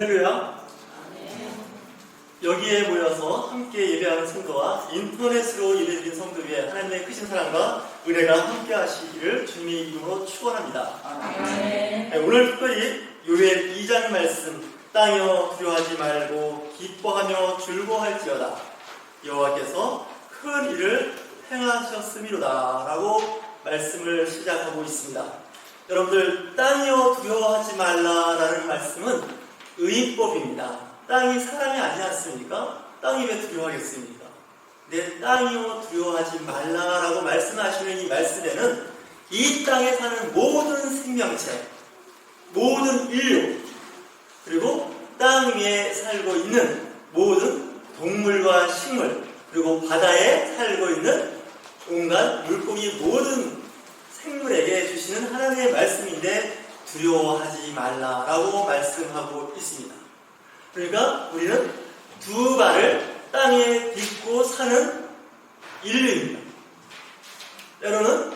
할렐루야. 여기에 모여서 함께 예배하는 성도와 인터넷으로 예배드린 성도 위에 하나님의 크신 사랑과 은혜가 함께 하시기를 주님의 이름으로 축원합니다. 네, 오늘 특별히 요엘 2장 말씀, 땅이여 두려워하지 말고 기뻐하며 즐거워할지어다 여호와께서 큰 일을 행하셨음이로다 라고 말씀을 시작하고 있습니다. 여러분들, 땅이여 두려워하지 말라라는 말씀은 의인법입니다. 땅이 사람이 아니지 않습니까? 땅이 왜 두려워하겠습니까? 내 땅이여 두려워하지 말라라고 말씀하시는 이 말씀에는 이 땅에 사는 모든 생명체, 모든 인류, 그리고 땅 위에 살고 있는 모든 동물과 식물, 그리고 바다에 살고 있는 온갖 물고기 모든 생물에게 주시는 하나님의 말씀인데 두려워하지 말라라고 말씀하고 있습니다. 그러니까 우리는 두 발을 땅에 딛고 사는 인류입니다. 때로는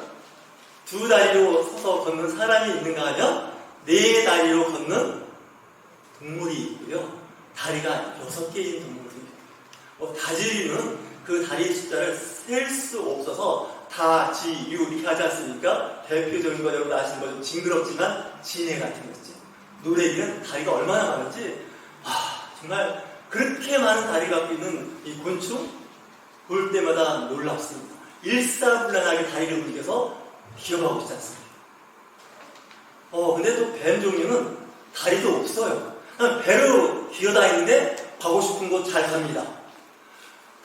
두 다리로 서서 걷는 사람이 있는가 하면 네 다리로 걷는 동물이 있고요. 다리가 6개인 동물입니다. 다지리는 그 다리 숫자를 셀 수 없어서 다지유 이렇게 하지 않습니까? 대표적인 거 여러분 아시는 거죠. 징그럽지만 진해 같은 거지. 노래기는 다리가 얼마나 많은지 정말 그렇게 많은 다리 갖고 있는 이 곤충 볼 때마다 놀랍습니다. 일사불란하게 다리를 움직여서 기어가고 있지 않습니까? 근데 또 뱀 종류는 다리도 없어요. 그냥 배로 기어다니는데 가고 싶은 곳 잘 갑니다.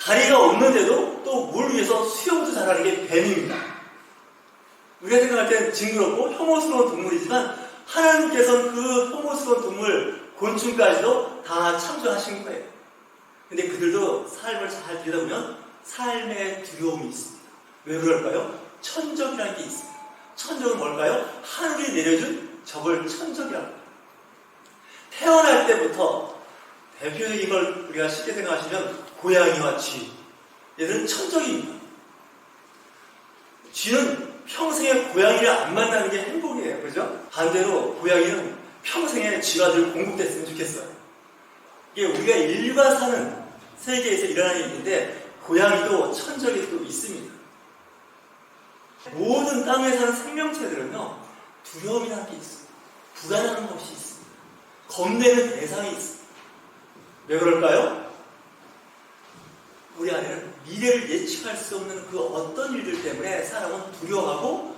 다리가 없는데도 또 물 위에서 수영도 잘하는 게 뱀입니다. 우리가 생각할 때는 징그럽고 혐오스러운 동물이지만 하나님께서는 그 혐오스러운 동물, 곤충까지도 다 창조하신 거예요. 근데 그들도 삶을 잘 들여다 보면 삶의 두려움이 있습니다. 왜 그럴까요? 천적이라는 게 있습니다. 천적은 뭘까요? 하늘이 내려준 적을 천적이라고 합니다. 태어날 때부터 대표적인 걸 우리가 쉽게 생각하시면 고양이와 쥐, 얘들은 천적입니다. 쥐는 평생에 고양이를 안 만나는 게 행복이에요. 그죠? 반대로 고양이는 평생에 쥐와 늘 공급됐으면 좋겠어요. 이게 우리가 인류가 사는 세계에서 일어나는 일인데 고양이도 천적이 또 있습니다. 모든 땅에 사는 생명체들은요, 두려움이라는 게 있어요. 불안한 것이 있습니다. 겁내는 대상이 있습니다. 왜 그럴까요? 우리 안에는 미래를 예측할 수 없는 그 어떤 일들 때문에 사람은 두려워하고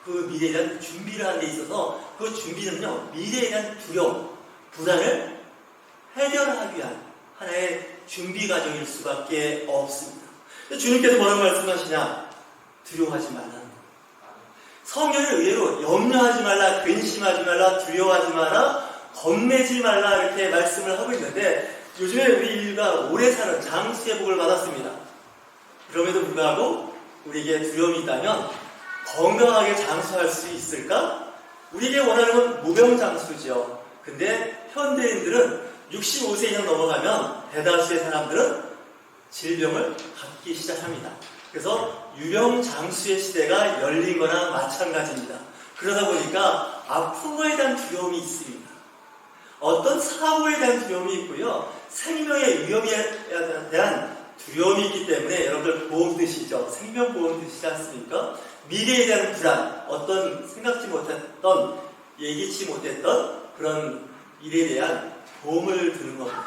그 미래에 대한 준비를 하는 데 있어서 그 준비는요, 미래에 대한 두려움, 불안을 해결하기 위한 하나의 준비 과정일 수밖에 없습니다. 주님께서 뭐라고 말씀하시냐? 두려워하지 말라는 것. 성경은 의외로 염려하지 말라, 근심하지 말라, 두려워하지 마라, 겁내지 말라 이렇게 말씀을 하고 있는데 요즘에 우리 인류가 오래 사는 장수의 복을 받았습니다. 그럼에도 불구하고 우리에게 두려움이 있다면 건강하게 장수할 수 있을까? 우리에게 원하는 건 무병장수죠. 근데 현대인들은 65세 이상 넘어가면 대다수의 사람들은 질병을 갖기 시작합니다. 그래서 유병장수의 시대가 열린 거나 마찬가지입니다. 그러다 보니까 아픈 거에 대한 두려움이 있습니다. 어떤 사고에 대한 두려움이 있고요. 생명의 위험에 대한 두려움이 있기 때문에 여러분들 보험 드시죠? 생명보험 드시지 않습니까? 미래에 대한 불안, 어떤 생각지 못했던, 예기치 못했던 그런 일에 대한 보험을 드는 겁니다.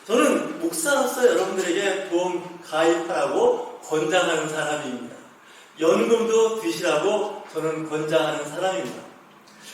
저는 목사로서 여러분들에게 보험 가입하라고 권장하는 사람입니다. 연금도 드시라고 저는 권장하는 사람입니다.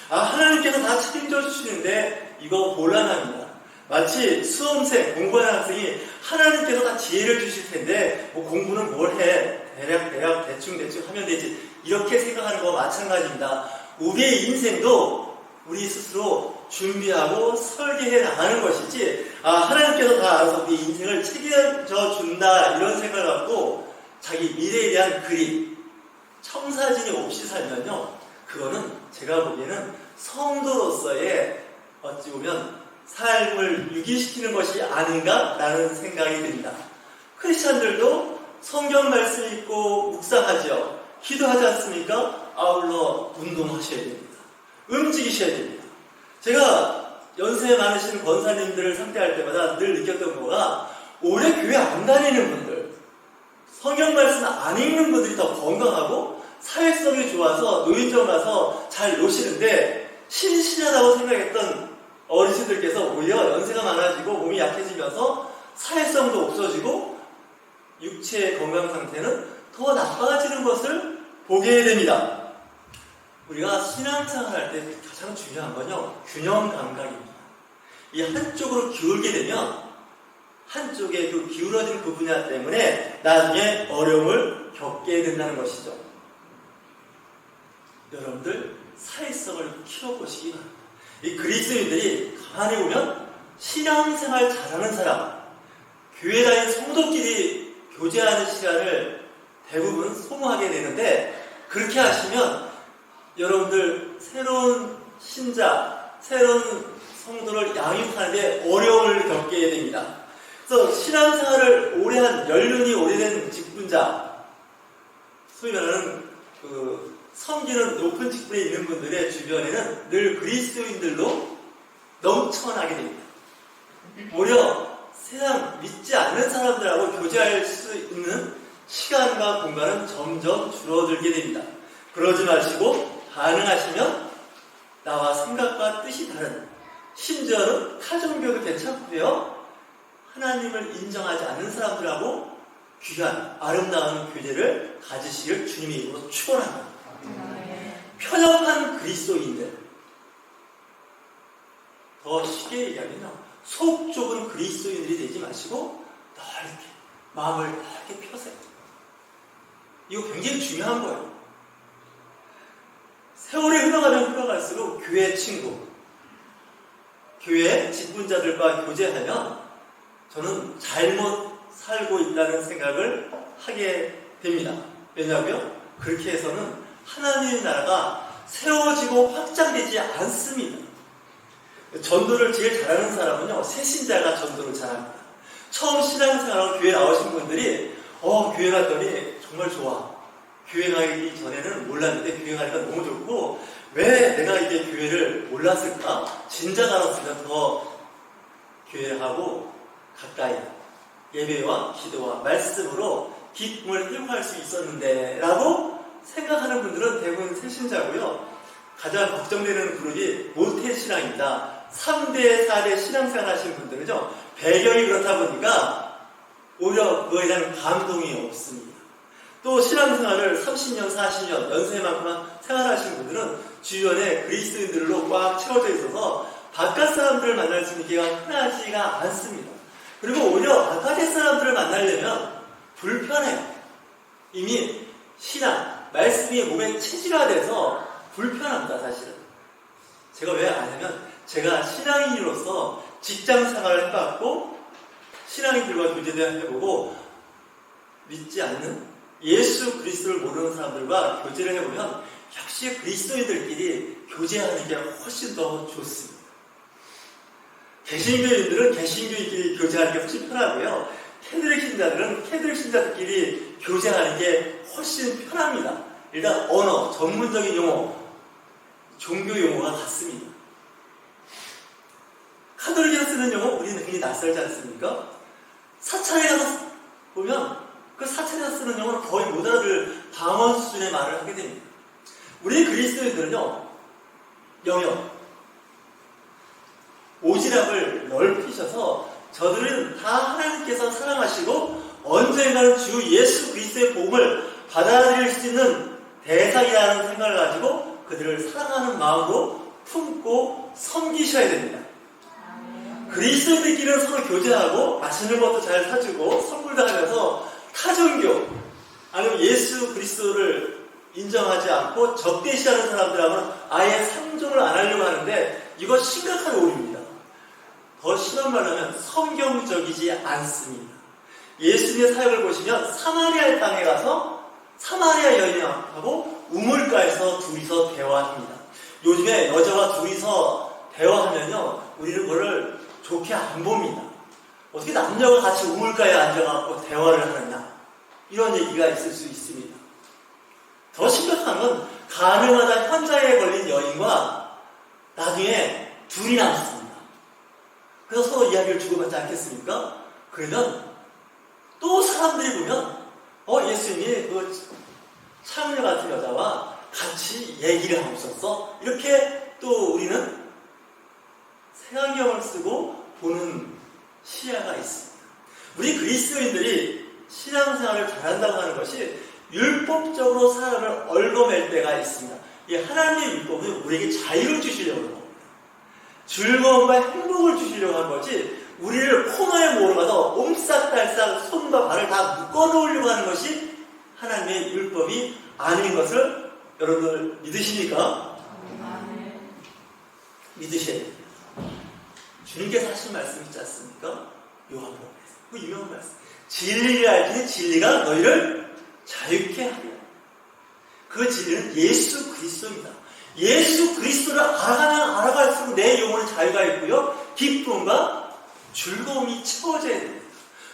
하나님께서 다 책임져 주시는데 이거 곤란합니다. 마치 수험생, 공부하는 학생이 하나님께서 다 지혜를 주실 텐데 공부는 뭘 해? 대략 대충 하면 되지. 이렇게 생각하는 거와 마찬가지입니다. 우리의 인생도 우리 스스로 준비하고 설계해 나가는 것이지 하나님께서 다 알아서 우리 인생을 책임져 준다 이런 생각을 갖고 자기 미래에 대한 그림, 청사진이 없이 살면요, 그거는 제가 보기에는 성도로서의 어찌 보면 삶을 유기시키는 것이 아닌가라는 생각이 듭니다. 크리스찬들도 성경 말씀 읽고 묵상하죠. 기도하지 않습니까? 아울러 운동하셔야 됩니다. 움직이셔야 됩니다. 제가 연세 많으신 권사님들을 상대할 때마다 늘 느꼈던 거가 오래 교회 안 다니는 분들, 성경 말씀 안 읽는 분들이 더 건강하고 사회성이 좋아서 노인정 가서 잘 노시는데 신신하다고 생각했던 어르신들께서 오히려 연세가 많아지고 몸이 약해지면서 사회성도 없어지고 육체의 건강 상태는 더 나빠지는 것을 보게 됩니다. 우리가 신앙생활 할 때 가장 중요한 건요, 균형 감각입니다. 이 한쪽으로 기울게 되면 한쪽에 그 기울어진 그 분야 때문에 나중에 어려움을 겪게 된다는 것이죠. 여러분들 사회성을 키워보시기 바랍니다. 이 그리스도인들이 가만히 보면 신앙생활 잘하는 사람, 교회 다니는 성도끼리 교제하는 시간을 대부분 소모하게 되는데, 그렇게 하시면 여러분들 새로운 신자, 새로운 성도를 양육하는데 어려움을 겪게 됩니다. 그래서 신앙생활을 오래한 연륜이 오래된 직분자, 소위 말하는 섬기는 높은 직분에 있는 분들의 주변에는 늘 그리스도인들로 넘쳐나게 됩니다. 오히려 세상 믿지 않는 사람들하고 교제할 수 있는 시간과 공간은 점점 줄어들게 됩니다. 그러지 마시고 가능하시면 나와 생각과 뜻이 다른, 심지어는 타종교도 괜찮고요, 하나님을 인정하지 않는 사람들하고 귀한 아름다운 교제를 가지시길 주님의 이름으로 축원합니다. 편협한 그리스도인들, 더 쉽게 얘기하면요, 속 좁은 그리스도인들이 되지 마시고 넓게 마음을 넓게 펴세요. 이거 굉장히 중요한 거예요. 세월이 흘러가면 흘러갈수록 교회 친구, 교회 직분자들과 교제하면 저는 잘못 살고 있다는 생각을 하게 됩니다. 왜냐하면 그렇게 해서는 하나님의 나라가 세워지고 확장되지 않습니다. 전도를 제일 잘하는 사람은요, 새신자가 전도를 잘합니다. 처음 신앙생활하고 교회 나오신 분들이 교회 갔더니 정말 좋아. 교회 가기 전에는 몰랐는데 교회 가니까 너무 좋고, 왜 내가 이게 교회를 몰랐을까? 진작 알았으면 더 교회하고 가까이 예배와 기도와 말씀으로 기쁨을 회복할 수 있었는데 라고 생각하는 분들은 대부분 새신자고요. 가장 걱정되는 그룹이 모태신앙입니다. 3대, 4대 신앙생활 하시는 분들은요, 배경이 그렇다 보니까 오히려 그거에 대한 감동이 없습니다. 또 신앙생활을 30년, 40년 연세만큼 생활하시는 분들은 주변에 그리스도인들로 꽉 채워져 있어서 바깥 사람들을 만날 수 있는 기회가 흔하지가 않습니다. 그리고 오히려 바깥의 사람들을 만나려면 불편해요. 이미 신앙, 말씀이 몸에 체질화돼서 불편합니다, 사실은. 제가 왜 아냐면 제가 신앙인으로서 직장 생활을 해봤고 신앙인들과 교제도 해보고 믿지 않는 예수 그리스도를 모르는 사람들과 교제를 해보면 역시 그리스도인들끼리 교제하는 게 훨씬 더 좋습니다. 개신교인들은 개신교인끼리 교제하는 게 훨씬 편하고요, 캐톨릭 신자들은 캐톨릭 신자들끼리 교제하는 게 훨씬 편합니다. 일단 언어, 전문적인 용어, 종교 용어가 같습니다. 카톨릭에서 쓰는 용어 우리는 굉장히 낯설지 않습니까? 사찰에 가서 보면 그 사찰에서 쓰는 용어는 거의 못 알아들 방언 수준의 말을 하게 됩니다. 우리 그리스도인들은요, 영역, 오지랖을 넓히셔서 저들은 다 하나님께서 사랑하시고 언젠가는 주 예수 그리스도의 복음을 받아들일 수 있는 대상이라는 생각을 가지고 그들을 사랑하는 마음으로 품고 섬기셔야 됩니다. 그리스도인들끼리는 서로 교제하고 맛있는 것도 잘 사주고 선물도 하면서 타종교 아니면 예수 그리스도를 인정하지 않고 적대시하는 사람들하고는 아예 상종을 안 하려고 하는데 이거 심각한 오류입니다. 더 심한 말로 하면 성경적이지 않습니다. 예수님의 사역을 보시면 사마리아 땅에 가서 사마리아 여인하고 우물가에서 둘이서 대화합니다. 요즘에 여자와 둘이서 대화하면요, 우리는 그거를 좋게 안 봅니다. 어떻게 남녀가 같이 우물가에 앉아갖고 대화를 하느냐, 이런 얘기가 있을 수 있습니다. 더 심각한 건 가늠하다 현장에 걸린 여인과 나중에 둘이 남습니다. 그래서 서로 이야기를 주고받지 않겠습니까? 그러면 또 사람들이 보면 예수님이 그 창녀 같은 여자와 같이 얘기를 하고 있었어. 이렇게 또 우리는 색안경을 쓰고 보는 시야가 있습니다. 우리 그리스도인들이 신앙생활을 잘한다고 하는 것이 율법적으로 사람을 얽어맬 때가 있습니다. 이 하나님의 율법은 우리에게 자유를 주시려고 합니다. 즐거움과 행복을 주시려고 하는 거지 우리를 코너에 몰아가서 옴싹달싹 손과 발을 다 묶어놓으려고 하는 것이 하나님의 율법이 아닌 것을 여러분들 믿으십니까? 믿으셔야 됩니다. 주님께서 하신 말씀 있지 않습니까? 요한복음에서 그 유명한 말씀, 진리를 알기는 진리가 너희를 자유케 하리라. 그 진리는 예수 그리스도입니다. 예수 그리스도를 알아가면 알아갈수록 내 영혼의 자유가 있고요, 기쁨과 즐거움이 채워져야 됩니다.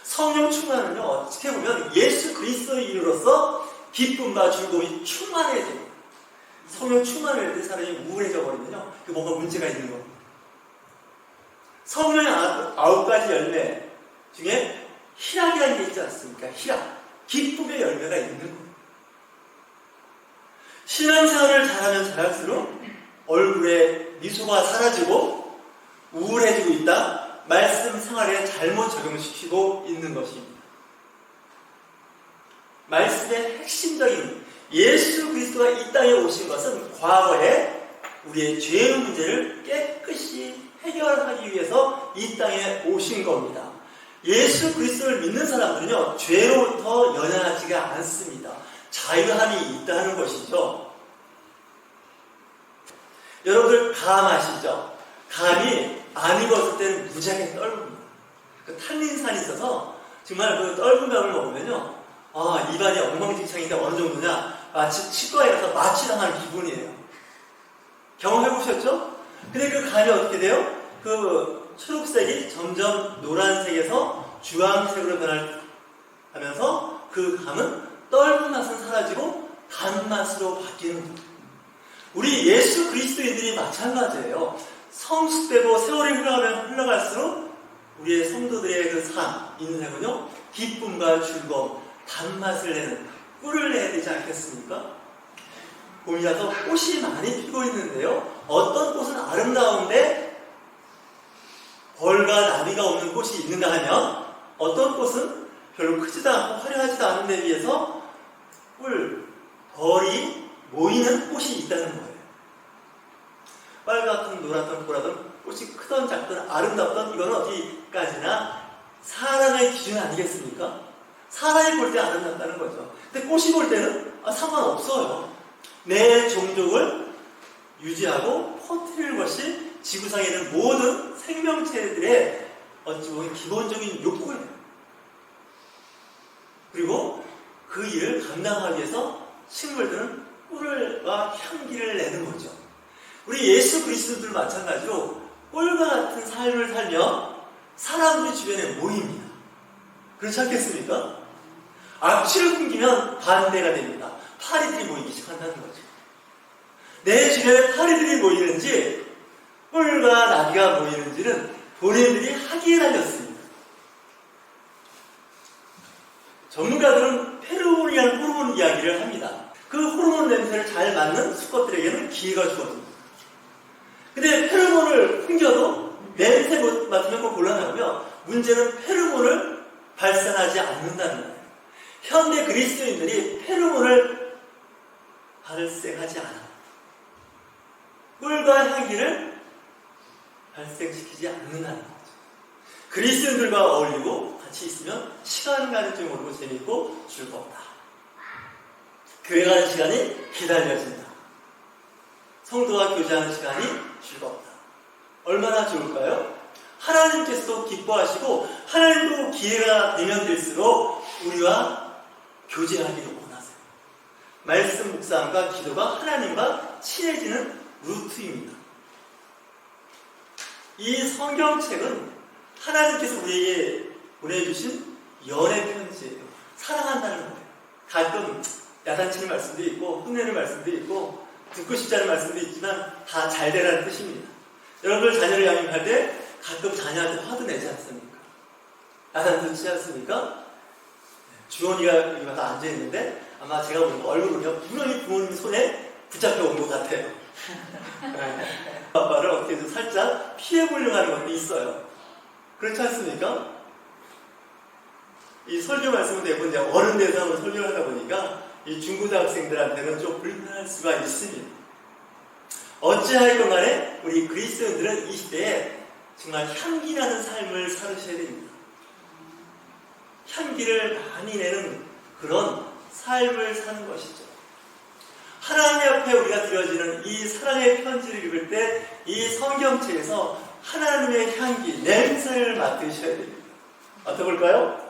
성령 충만은요, 어떻게 보면 예수 그리스도의 이름으로써 기쁨과 즐거움이 충만해야 됩니다. 성령 충만할 때 사람이 우울해져 버리면요, 그 뭔가 문제가 있는 겁니다. 성령의 9가지 열매 중에 희락이라는 게 있지 않습니까? 희락, 기쁨의 열매가 있는 거예요. 신앙생활을 잘하면 잘할수록 얼굴에 미소가 사라지고 우울해지고 있다. 말씀 생활에 잘못 적용시키고 있는 것입니다. 말씀의 핵심적인 예수 그리스도가 이 땅에 오신 것은 과거에 우리의 죄의 문제를 깨끗이 해결하기 위해서 이 땅에 오신 겁니다. 예수 그리스도를 믿는 사람들은요, 죄로부터 연연하지가 않습니다. 자유함이 있다는 것이죠. 여러분들 감 아시죠? 감이 안 익었을 때는 무지하게 떫습니다. 그 탄닌산이 있어서 정말 그 떫은 감을 먹으면요, 입안이 엉망진창인데 어느 정도냐, 마치 치과에 가서 마취당하는 기분이에요. 경험해보셨죠? 근데 그 감이 어떻게 돼요? 그 초록색이 점점 노란색에서 주황색으로 변하면서 그 감은 떫은 맛은 사라지고 단맛으로 바뀌는 거예요. 우리 예수 그리스도인들이 마찬가지예요. 성숙되고 세월이 흘러갈수록 우리의 성도들의 그 삶, 인생은요, 기쁨과 즐거움, 단맛을 내는 꿀을 내야 되지 않겠습니까? 봄이라서 꽃이 많이 피고 있는데요, 어떤 꽃은 아름다운데 벌과 나비가 없는 꽃이 있는가 하면 어떤 꽃은 별로 크지도 않고 화려하지도 않은 데 비해서 벌이 모이는 꽃이 있다는 거예요. 빨갛든 노랗든 보라든 꽃이 크든 작든 아름답든 이건 어디까지나 사람의 기준 아니겠습니까? 사람이 볼 때 아름답다는 거죠. 근데 꽃이 볼 때는 상관없어요. 내 종족을 유지하고 퍼뜨릴 것이 지구상에 있는 모든 생명체들의 어찌 보면 기본적인 욕구예요. 그리고 그 일을 감당하기 위해서 식물들은 꿀과 향기를 내는 거죠. 우리 예수 그리스도들 마찬가지로 꿀과 같은 삶을 살며 사람들이 주변에 모입니다. 그렇지 않겠습니까? 악취를 풍기면 반대가 됩니다. 파리들이 모이기 시작한다는 거죠. 내 주변에 파리들이 모이는지 꿀과 나비가 모이는지는 본인들이 하기에 달렸습니다. 전문가들은 페로몬이라는 호르몬 이야기를 합니다. 그 호르몬 냄새를 잘 맡는 수컷들에게는 기회가 주거든요. 근데 페로몬을 풍겨도 냄새 맡으면 곤란하고요, 문제는 페로몬을 발산하지 않는다는 거예요. 현대 그리스도인들이 페로몬을 발생하지 않아요. 꿀과 향기를 발생시키지 않는다는 거죠. 그리스도인들과 어울리고 같이 있으면 시간 가는 줄 모르고 재밌고 즐겁다. 교회 가는 시간이 기다려진다. 성도와 교제하는 시간이 즐겁다. 얼마나 좋을까요? 하나님께서도 기뻐하시고 하나님도 기회가 되면 될수록 우리와 교제하기를 원하세요. 말씀 묵상과 기도가 하나님과 친해지는 루트입니다. 이 성경책은 하나님께서 우리에게 보내주신 연애 편지예요. 사랑한다는 거예요. 가끔 야단치는 말씀도 있고 혼내는 말씀도 있고 듣고 싶지 않은 말씀도 있지만 다 잘 되라는 뜻입니다. 여러분들 자녀를 양육할 때 가끔 자녀한테 화도 내지 않습니까? 나한테 그렇지 않습니까? 주원이가 여기 와서 앉아있는데 아마 제가 보니까 얼굴은요 분명히 부모님 손에 붙잡혀 온 것 같아요. 아빠를 어떻게 좀 살짝 피해보려고 하는 것도 있어요. 그렇지 않습니까? 이 설교 말씀은 대부분 이제 어른 대상으로 설교를 하다 보니까 이 중고등학생들한테는 좀 불편할 수가 있습니다. 어찌하였건 간에 우리 그리스도인들은 이 시대에 정말 향기나는 삶을 살으셔야 됩니다. 향기를 많이 내는 그런 삶을 사는 것이죠. 하나님 앞에 우리가 드려지는 이 사랑의 편지를 읽을 때 이 성경책에서 하나님의 향기, 냄새를 맡으셔야 됩니다. 맡아볼까요?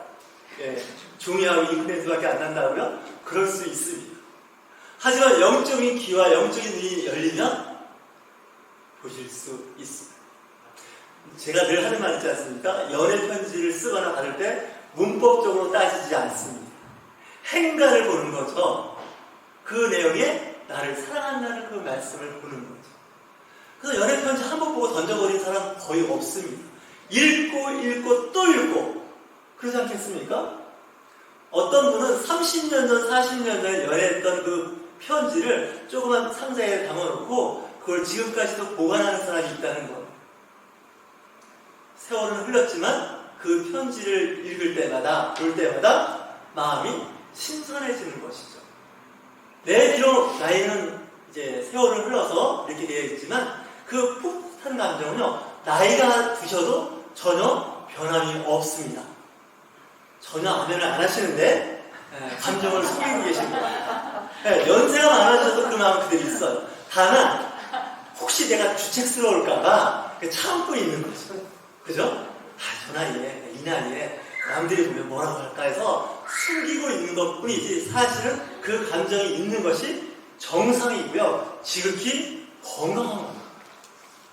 예, 종이하고 잉크낼 수밖에 안 난다고요? 그럴 수 있습니다. 하지만 영적인 귀와 영적인 눈이 열리면 보실 수 있습니다. 제가 늘 하는 말 있지 않습니까? 연애 편지를 쓰거나 받을 때 문법적으로 따지지 않습니다. 행간을 보는 거죠. 그 내용에 나를 사랑한다는 그 말씀을 보는 거죠. 그래서 연애 편지 한 번 보고 던져버린 사람 거의 없습니다. 읽고 또 읽고 그러지 않겠습니까? 어떤 분은 30년 전, 40년 전에 연애했던 그 편지를 조그만 상자에 담아놓고 그걸 지금까지도 보관하는 사람이 있다는 것. 세월은 흘렀지만 그 편지를 읽을 때마다, 볼 때마다 마음이 신선해지는 것이죠. 내 비록 나이는 이제 세월을 흘러서 이렇게 되어 있지만 그 풋풋한 감정은요, 나이가 드셔도 전혀 변함이 없습니다. 전혀 아멘을 안 하시는데 감정을 숨기고 계십니다. 연세가 많아져도 그 마음 그대로 있어요. 다만 혹시 내가 주책스러울까봐 참고 있는 거죠. 그죠? 저 나이에, 이 나이에 남들이 보면 뭐라고 할까 해서 숨기고 있는 것 뿐이지 사실은 그 감정이 있는 것이 정상이고요. 지극히 건강한 겁니다.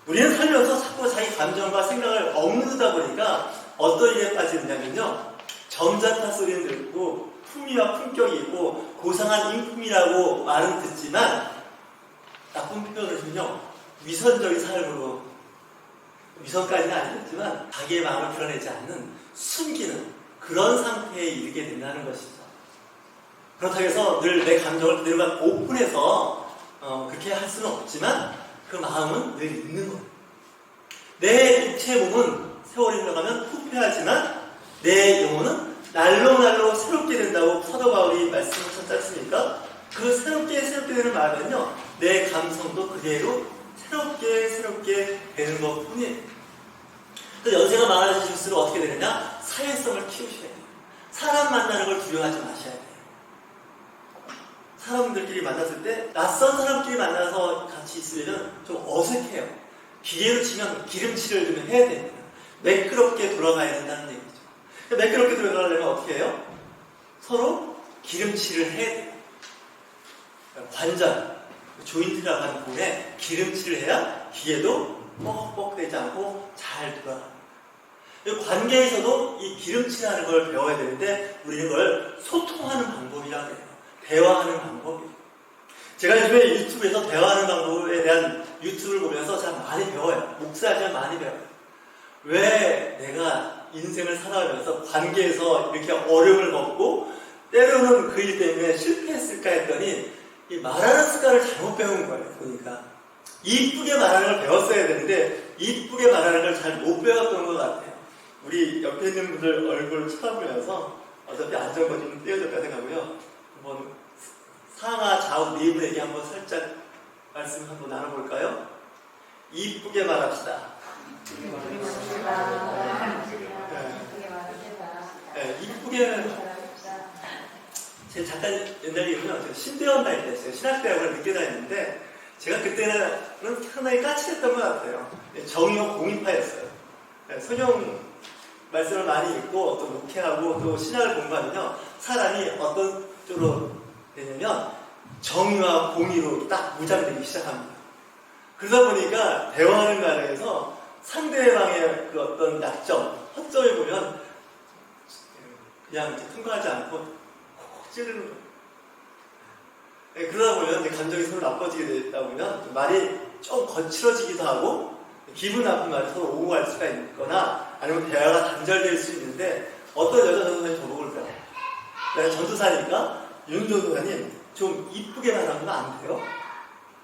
우리는 살면서 자꾸 자기 감정과 생각을 억누르다 보니까 어떤 일에 빠지느냐면요. 점잖다 소리는 듣고 품위와 품격이 있고 고상한 인품이라고 말은 듣지만 나쁜 표현을 하면요. 위선적인 삶으로 위선까지는 아니겠지만 자기의 마음을 드러내지 않는 숨기는 그런 상태에 이르게 된다는 것이죠. 그렇다고 해서 늘 내 감정을 그대로만 오픈해서 그렇게 할 수는 없지만 그 마음은 늘 있는 거예요. 내 육체 몸은 세월이 흘러가면 후패하지만 내 영혼은 날로 새롭게 된다고 사도 바울이 말씀하셨지 않습니까? 그 새롭게 되는 말은요, 내 감성도 그대로 새롭게 되는 것 뿐이에요. 또 연세가 많아지실수록 어떻게 되느냐? 사회성을 키우셔야 돼요. 사람 만나는 걸 두려워하지 마셔야 돼요. 사람들끼리 만났을 때 낯선 사람끼리 만나서 같이 있으면 좀 어색해요. 기계로 치면 기름칠을 좀 해야 됩니다. 매끄럽게 돌아가야 된다는 얘기죠. 매끄럽게 돌아가려면 어떻게 해요? 서로 기름칠을 해야 돼요. 관절, 조인트라고 하는 부분에 기름칠을 해야 기계도 뻑뻑되지 않고 잘 돌아가요. 관계에서도 이 기름칠하는 걸 배워야 되는데 우리는 그걸 소통하는 방법이라고 해요. 대화하는 방법이에요. 제가 요즘에 유튜브에서 대화하는 방법에 대한 유튜브를 보면서 참 많이 배워요. 목사지만 많이 배워요. 왜 내가 인생을 살아가면서 관계에서 이렇게 어려움을 겪고 때로는 그 일 때문에 실패했을까 했더니 이 말하는 습관을 잘못 배운 거예요. 보니까 이쁘게 말하는 걸 배웠어야 되는데 이쁘게 말하는 걸 잘 못 배웠던 것 같아요. 우리 옆에 있는 분들 얼굴을 쳐다보면서 어차피 안전거 좀 떼어줄까 생각하고요. 한번 상하 좌우 네 분에게 한번 살짝 말씀 한번 나눠볼까요? 이쁘게 말합시다. 이쁘게 제가 잠깐 옛날에 제가 신대원 다닐 때 했어요. 신학대학을 늦게 다녔는데 제가 그때는 상당히 까칠했던 것 같아요. 정의와 공인파였어요. 성경 말씀을 많이 읽고 또 목회하고 또 신학을 공부하면요. 사람이 어떤 쪽으로 되냐면 정의와 공의로 딱 무장되기 시작합니다. 그러다 보니까 대화하는 과정에서 상대방의 그 어떤 약점, 허점을 보면 그냥 통과하지 않고 콕콕 찌르는 거예요. 그러다 보면 감정이 서로 나빠지게 되다 보면 말이 좀 거칠어지기도 하고 기분 나쁜 말이 서로 오고 갈 수가 있거나 아니면 대화가 단절될 수 있는데 어떤 여자 전도사님 저보고 그러더라고요. 내가 전도사니까 윤 전도사님 좀 이쁘게만 하면 안 돼요?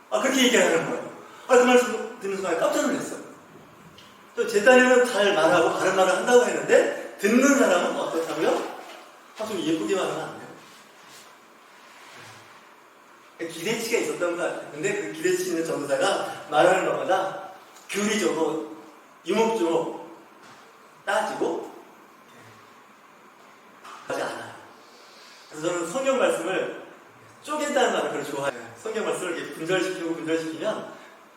그렇게 얘기하는 거예요. 그 말씀 듣는 순간 깜짝 놀랐어요. 또 제 딴에는 잘 말하고 바른 말을 한다고 했는데 듣는 사람은 어떻다고요? 좀 예쁘게만 하면 안 돼요? 기대치가 있었던 것 같아요. 근데 그 기대치 있는 전도사가 말하는 것마다 교리적으로 유목적으로 따지고 하지 않아요. 그래서 저는 성경 말씀을 쪼갠다는 말을 별로 좋아해요. 성경 말씀을 이렇게 분절시키면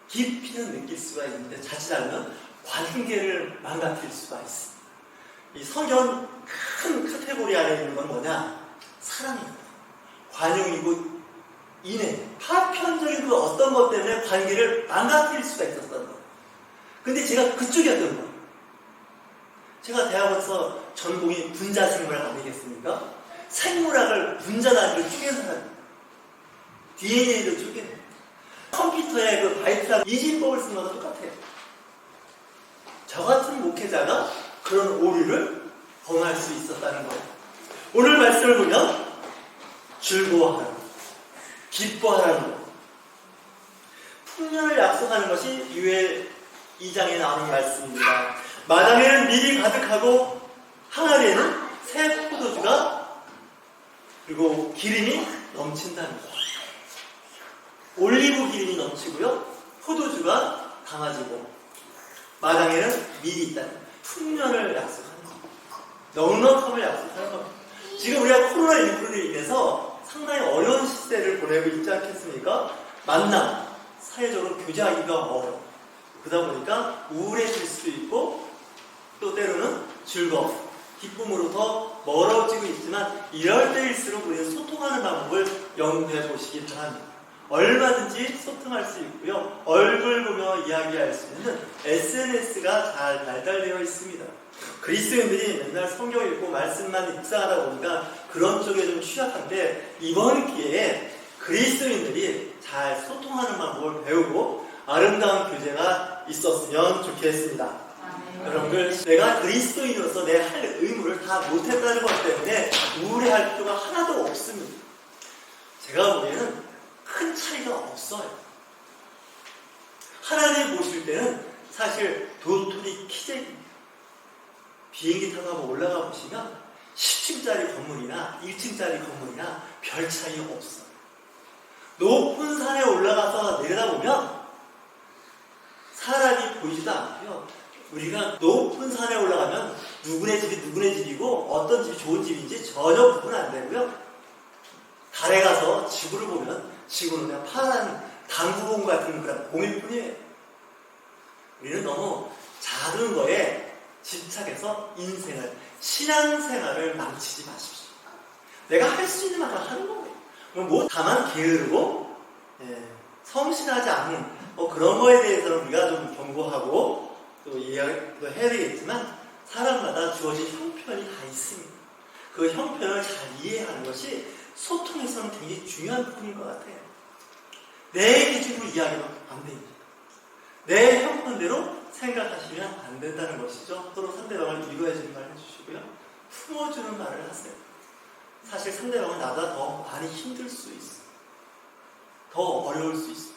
깊이는 느낄 수가 있는데 자칫하면 관계를 망가뜨릴 수가 있습니다. 이 성경 큰 카테고리 안에 있는 건 뭐냐? 사랑입니다. 관용이고 인애, 파편적인 그 어떤 것 때문에 관계를 망가뜨릴 수가 있었던 거예요. 근데 제가 그쪽이었던 거예요. 제가 대학원에서 전공이 분자생물학 아니겠습니까? 생물학을 분자 단위로 쪼갠 사람입니다. DNA를 쪼개는 컴퓨터에 그 바이트랑 이진법을 쓴 거랑 똑같아요. 저 같은 목회자가 그런 오류를 범할 수 있었다는 거예요. 오늘 말씀을 보면 즐거워하라, 기뻐하라는 거. 풍년을 약속하는 것이 유엘 2장에 나오는 말씀입니다. 마당에는 밀이 가득하고 항아리에는 새 포도주가 그리고 기름이 넘친다는 거예요. 올리브 기름이 넘치고요, 포도주가 담아지고 마당에는 밀이 있다는 거예요. 풍년을 약속하는 겁니다. 넉넉함을 약속하는 겁니다. 지금 우리가 코로나19로 인해서 상당히 어려운 시대를 보내고 있지 않겠습니까? 만남, 사회적으로 교제하기가 어려워. 그러다 보니까 우울해질 수도 있고 또 때로는 즐거움, 기쁨으로 더 멀어지고 있지만 이럴 때일수록 우리는 소통하는 방법을 연구해 보시기 바랍니다. 얼마든지 소통할 수 있고요. 얼굴 보며 이야기할 수 있는 SNS가 잘 발달되어 있습니다. 그리스도인들이 맨날 성경 읽고 말씀만 묵상하다 보니까 그런 쪽에 좀 취약한데 이번 기회에 그리스도인들이 잘 소통하는 방법을 배우고 아름다운 교제가 있었으면 좋겠습니다. 여러분들, 내가 그리스도인으로서 내 할 의무를 다 못했다는 것 때문에 우울해할 필요가 하나도 없습니다. 제가 보기에는 큰 차이가 없어요. 하나님 보실 때는 사실 도토리 키재기입니다. 비행기 타고 한번 올라가 보시면 10층짜리 건물이나 1층짜리 건물이나 별 차이 없어요. 높은 산에 올라가서 내려다보면 사람이 보이지도 않고요. 우리가 높은 산에 올라가면 누구네 집이 누구네 집이고 어떤 집이 좋은 집인지 전혀 구분 안 되고요. 달에 가서 지구를 보면 지구는 그냥 파란 당구공 같은 그런 공일 뿐이에요. 우리는 너무 작은 거에 집착해서 인생을, 신앙생활을 망치지 마십시오. 내가 할 수 있는 만큼 하는 거예요. 다만 게으르고 성실하지 않은 그런 거에 대해서는 우리가 좀 경고하고 또 이해도 해야 되겠지만 사람마다 주어진 형편이 다 있습니다. 그 형편을 잘 이해하는 것이 소통에서는 굉장히 중요한 부분인 것 같아요. 내 기준으로 이야기하면 안 됩니다. 내 형편대로 생각하시면 안 된다는 것이죠. 서로 상대방을 위로해주는 말 해주시고요. 품어주는 말을 하세요. 사실 상대방은 나보다 더 많이 힘들 수 있어요. 더 어려울 수 있어요.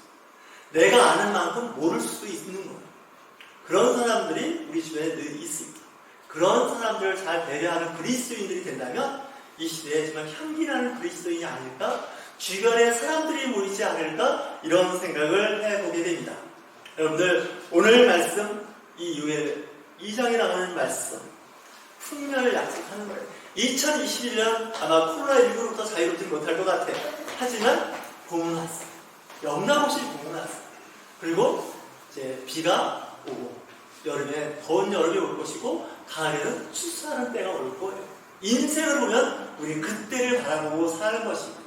내가 아는 만큼 모를 수도 있는 거예요. 그런 사람들이 우리 주변에 늘 있습니다. 그런 사람들을 잘 배려하는 그리스도인들이 된다면 이 시대에 정말 향기나는 그리스도인이 아닐까? 주변에 사람들이 모이지 않을까? 이런 생각을 해보게 됩니다. 여러분들, 오늘 말씀, 이 유엘 2장에 나오는 말씀, 풍년을 약속하는 거예요. 2021년 아마 코로나19로부터 자유롭지 못할 것 같아요. 하지만 봄은 왔어요. 영락없이 봄은 왔어요. 그리고 이제 비가 오고 여름에 더운 여름이 올 것이고 가을에는 추수하는 때가 올 거예요. 인생을 보면 우리 그때를 바라보고 사는 것입니다.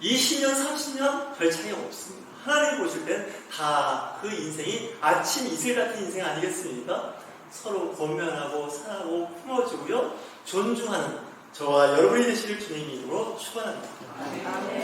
20년, 30년 별 차이가 없습니다. 하나님 보실 땐 다 그 인생이 아침 이슬 같은 인생 아니겠습니까? 서로 권면하고 사랑하고 품어주고요. 존중하는 저와 여러분이 되시길 주님의 이름으로 축원합니다.